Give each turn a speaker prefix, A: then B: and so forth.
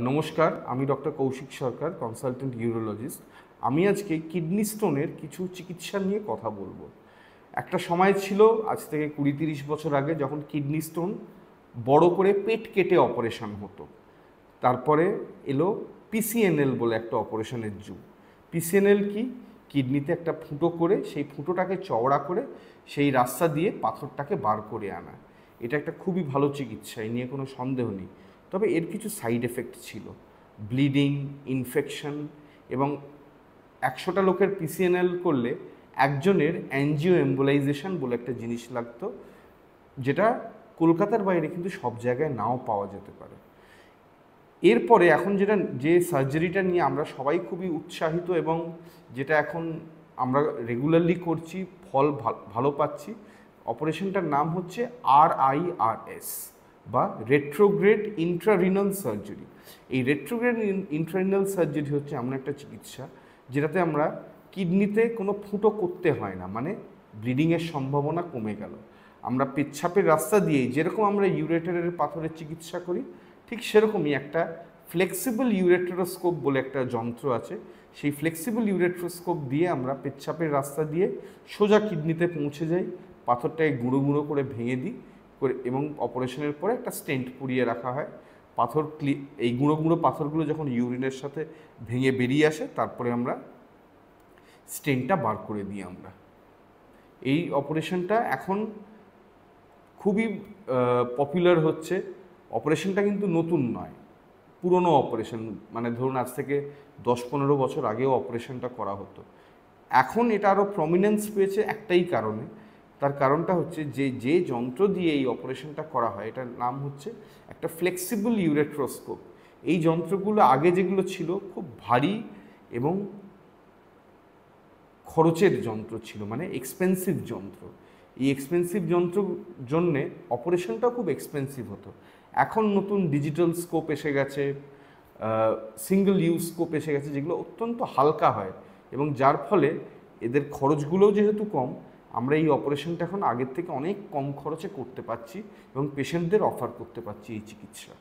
A: নমস্কার, আমি ডক্টর কৌশিক সরকার, consultant urologist. আমি আজকে কিডনি স্টোনের কিছু চিকিৎসা নিয়ে কথা বলবো। একটা সময় ছিল আজ থেকে 20-30 বছর আগে, যখন কিডনি স্টোন বড় করে পেট কেটে অপারেশন হতো। তারপরে এলো পিসিএনএল বলে একটা অপারেশনের যুগ। পিসিএনএল কি? কিডনিতে একটা ফুটো করে সেই ফুটোটাকে চওড়া করে সেই রাস্তা দিয়ে পাথরটাকে বার করে আনা। এটা একটা খুবই ভালো চিকিৎসা, এই নিয়ে কোনো সন্দেহ নেই। তবে এর কিছু সাইড এফেক্ট ছিল, ব্লিডিং, ইনফেকশন, এবং 100টা লোকের পিসিএনএল করলে একজনের অ্যাঞ্জিও এম্বোলাইজেশন বলে একটা জিনিস লাগতো, যেটা কলকাতার বাইরে কিন্তু সব জায়গায় নাও পাওয়া যেতে পারে। এরপরে এখন যে সার্জারিটা নিয়ে আমরা সবাই খুবই উৎসাহিত এবং যেটা এখন আমরা রেগুলারলি করছি, ফল ভালো পাচ্ছি, অপারেশনটার নাম হচ্ছে RIRS বা রেট্রোগ্রেড ইন্ট্রারিনাল সার্জারি। এই রেট্রোগ্রেড ইন্ট্রারিনাল সার্জারি হচ্ছে এমন একটা চিকিৎসা যেটাতে আমরা কিডনিতে কোনো ফুটো করতে হয় না, মানে ব্লিডিংয়ের সম্ভাবনা কমে গেল। আমরা পেচ্ছাপের রাস্তা দিয়েই যেরকম আমরা ইউরেটারের পাথরের চিকিৎসা করি, ঠিক সেরকমই একটা ফ্লেক্সিবল ইউরেট্রোস্কোপ বলে একটা যন্ত্র আছে। সেই ফ্লেক্সিবল ইউরেট্রোস্কোপ দিয়ে আমরা পেচ্ছাপের রাস্তা দিয়ে সোজা কিডনিতে পৌঁছে যাই, পাথরটাকে গুঁড়ো গুঁড়ো করে ভেঙে দিই এবং অপারেশনের পরে একটা স্টেন্ট পুড়িয়ে রাখা হয়। এই গুঁড়ো গুঁড়ো পাথরগুলো যখন ইউরিনের সাথে ভেঙে বেরিয়ে আসে, তারপরে আমরা স্টেন্টটা বার করে দিই আমরা। এই অপারেশনটা এখন খুবই পপুলার হচ্ছে। অপারেশনটা কিন্তু নতুন নয়, পুরনো অপারেশন, মানে ধরুন আজ থেকে 10-15 বছর আগেও অপারেশনটা করা হতো। এখন এটা আরও প্রমিনেন্স পেয়েছে একটাই কারণে। তার কারণটা হচ্ছে যে যন্ত্র দিয়ে এই অপারেশনটা করা হয়, এটার নাম হচ্ছে একটা ফ্লেক্সিবল ইউরেট্রোস্কোপ। এই যন্ত্রগুলো আগে যেগুলো ছিল খুব ভারী এবং খরচের যন্ত্র ছিল, মানে এক্সপেন্সিভ যন্ত্র। এই এক্সপেন্সিভ যন্ত্রর জন্যে অপারেশনটাও খুব এক্সপেন্সিভ হতো। এখন নতুন ডিজিটাল স্কোপ এসে গেছে, সিঙ্গল ইউজ স্কোপ এসে গেছে, যেগুলো অত্যন্ত হালকা হয় এবং যার ফলে এদের খরচগুলোও যেহেতু কম, আমরা এই অপারেশনটা এখন আগের থেকে অনেক কম খরচে করতে পারছি এবং পেশেন্টদের অফার করতে পারছি এই চিকিৎসা।